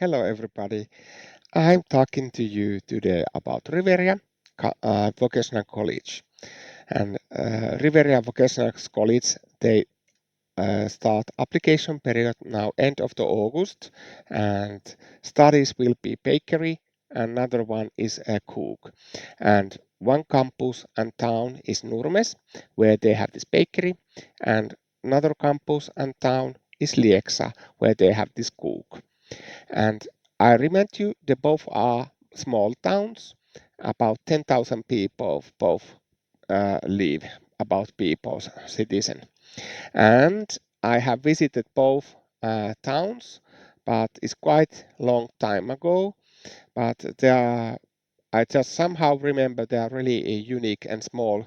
Hello everybody. I'm talking to you today about Riveria Vocational College. And Riveria Vocational College, they start application period now end of the August, and studies will be bakery. Another one is a cook. And one campus and town is Nurmes, where they have this bakery, and another campus and town is Lieksa, where they have this cook. And I remind you, they both are small towns, about 10,000 people both live, about people, citizen. And I have visited both towns, but it's quite long time ago. But they are, I just somehow remember they are really unique and small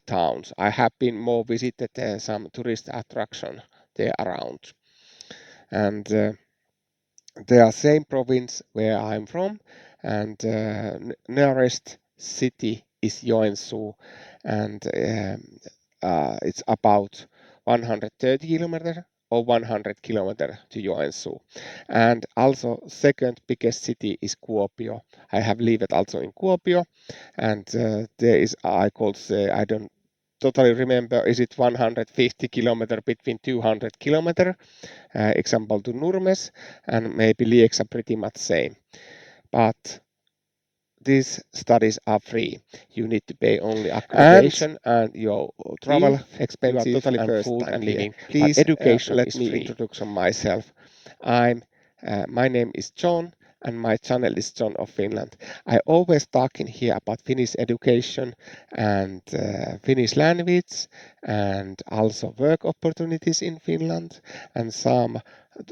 towns. I have been more visited some tourist attraction there around. And they are same province where I'm from, and nearest city is Joensuu, and it's about 130 kilometer or 100 kilometer to Joensuu. And also second biggest city is Kuopio. I have lived also in Kuopio, and there is, I could say, I don't totally remember, is it 150 kilometer between 200 kilometer, example to Nurmes, and maybe Lieksa pretty much same. But these studies are free. You need to pay only accommodation and your travel expenses totally and food and living. Please, but education let is me free. Introduce myself. My name is John, and my channel is John of Finland. I always talking here about Finnish education and Finnish language, and also work opportunities in Finland, and some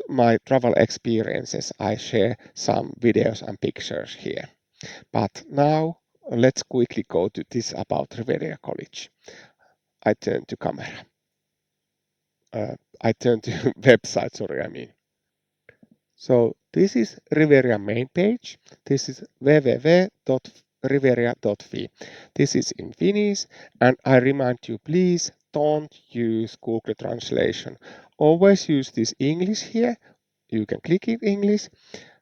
my travel experiences. I share some videos and pictures here. But now let's quickly go to this about Riveria College. I turn to camera. I turn to website, sorry, I mean. So this is Riveria main page. This is www.riveria.fi. This is in Finnish, and I remind you, please don't use Google Translation. Always use this English here. You can click in English,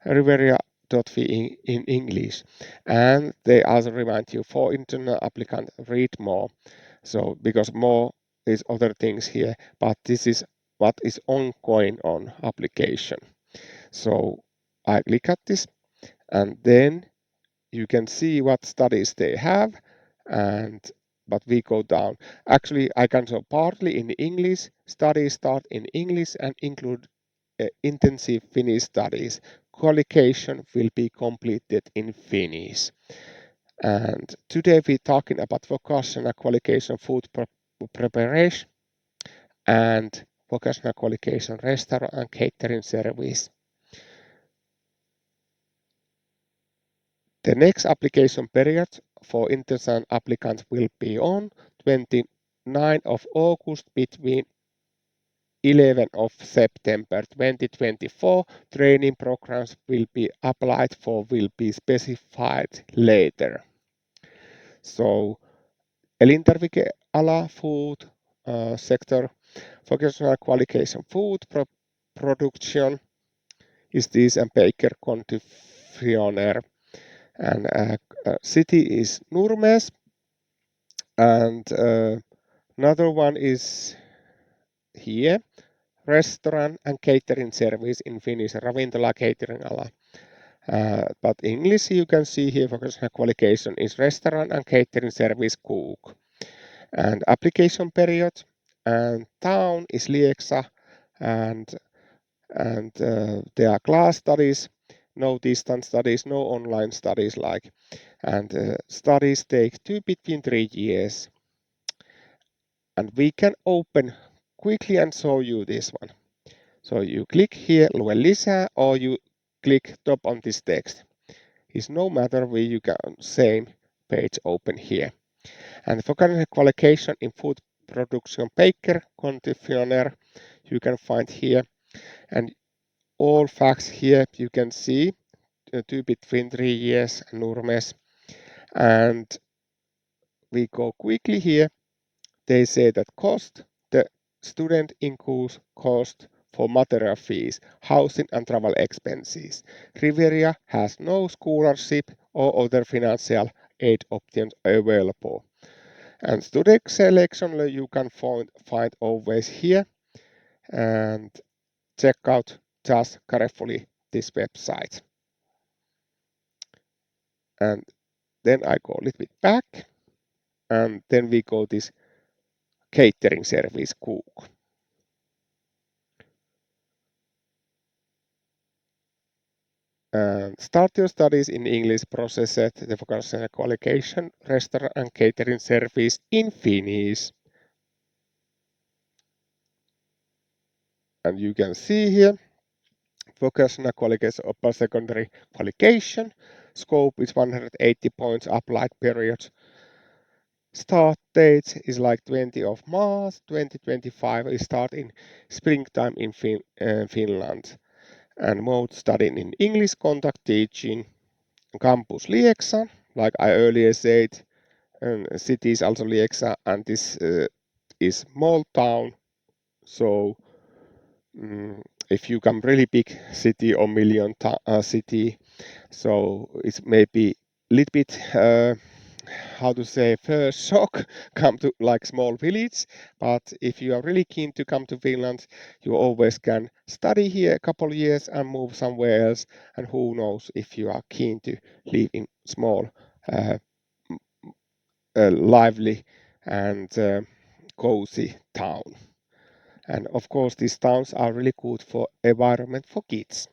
Riveria.fi in English. And they also remind you for internal applicant, read more. So because more is other things here, but this is what is ongoing on application. So I click at this, and then you can see what studies they have, and but we go down. Actually, I can show partly in English. Studies start in English and include intensive Finnish studies. Qualification will be completed in Finnish. And today we're talking about vocational qualification food preparation and vocational qualification restaurant and catering service. The next application period for international applicants will be on 29th of August between 11th of September 2024. Training programs will be applied for, will be specified later. So elintarvikeala, food sector, vocational qualification food production is this, and Baker-Confectioner. And city is Nurmes, and another one is here, restaurant and catering service in Finnish, ravintola catering ala. But English you can see here vocational qualification is restaurant and catering service cook. And application period and town is Lieksa, and there are class studies, no distance studies, no online studies like, and studies take between 3 years. And we can open quickly and show you this one. So you click here, lue lisää, or you click top on this text. It's no matter where you can same page open here. And vocational qualification in food production Baker-Confectioner you can find here. And all facts here you can see between 3 years Nurmes. And we go quickly here. They say that cost, the student includes cost for material fees, housing and travel expenses. Riveria has no scholarship or other financial aid options available. And student selection you can find always here, and check out just carefully this website. And then I go a little bit back, and then we go this catering service cook. And start your studies in English processed the vocational qualification restaurant and catering service in Finnish. And you can see here vocational qualification upper secondary qualification. Scope is 180 points applied period. Start date is like 20 of March 2025. It start in springtime in Finland. And mode studying in English contact teaching. Campus Lieksa, like I earlier said, and city is also Lieksa, and this is small town. So if you come really big city or million city, so it's maybe a little bit how to say first shock come to like small village, but if you are really keen to come to Finland, you always can study here a couple of years and move somewhere else, and who knows if you are keen to live in small uh, lively and cozy town. And of course these towns are really good for environment for kids.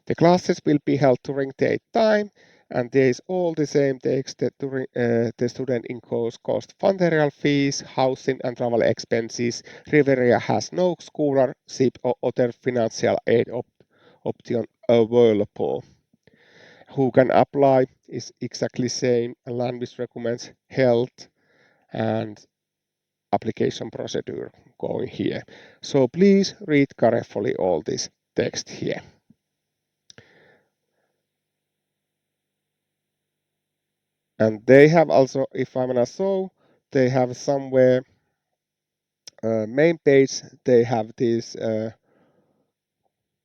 The classes will be held during daytime, and there is all the same text that during the student incurs cost fundamental fees, housing and travel expenses. Riveria has no scholarship or other financial aid option available. Who can apply is exactly same. Language recommends health and application procedure going here. So please read carefully all this text here. And they have also, if I'm gonna show, they have somewhere main page, they have this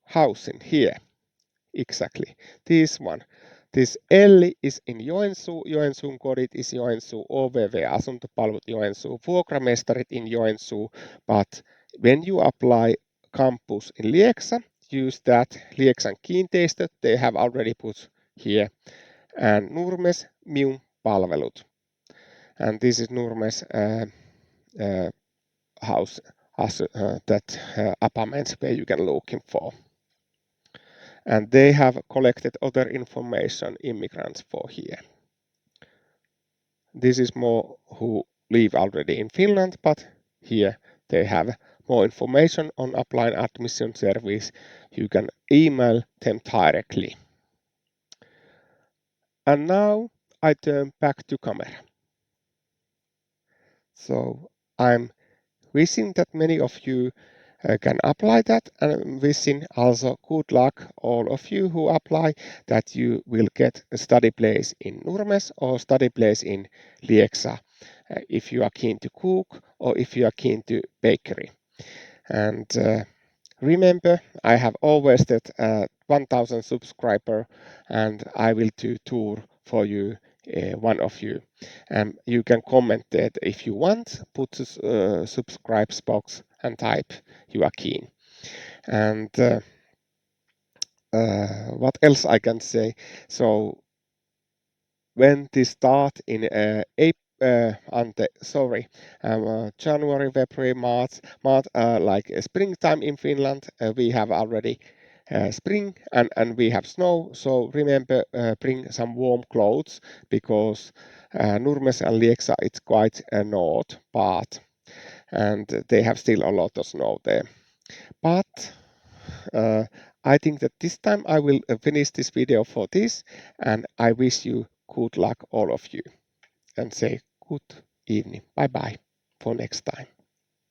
housing here. Exactly. This one. This Elli is in Joensuu, Joensuun kodit is Joensuu, OVV asuntopalvelut Joensuu, vuokramestarit in Joensuu, but when you apply campus in Lieksa, use that Lieksan kiinteistöt, they have already put here, and Nurmes Miun palvelut. And this is Nurmes house as that apartments where you can looking for. And they have collected other information immigrants for here. This is more who live already in Finland, but here they have more information on applying admission service. You can email them directly. And now I turn back to camera. So I'm wishing that many of you can apply that, and I'm wishing also good luck all of you who apply, that you will get a study place in Nurmes or study place in Lieksa if you are keen to cook or if you are keen to bakery. And remember, I have always that 1000 subscriber, and I will do tour for you, one of you. And you can comment that if you want, put the subscribe box and type you are keen. And what else I can say? So when this start in January, February, March, like springtime in Finland, we have already spring and we have snow. So remember, bring some warm clothes, because Nurmes and Lieksa, it's quite a north part, and they have still a lot of snow there. But I think that this time I will finish this video for this, and I wish you good luck all of you, and say good evening. Bye bye for next time.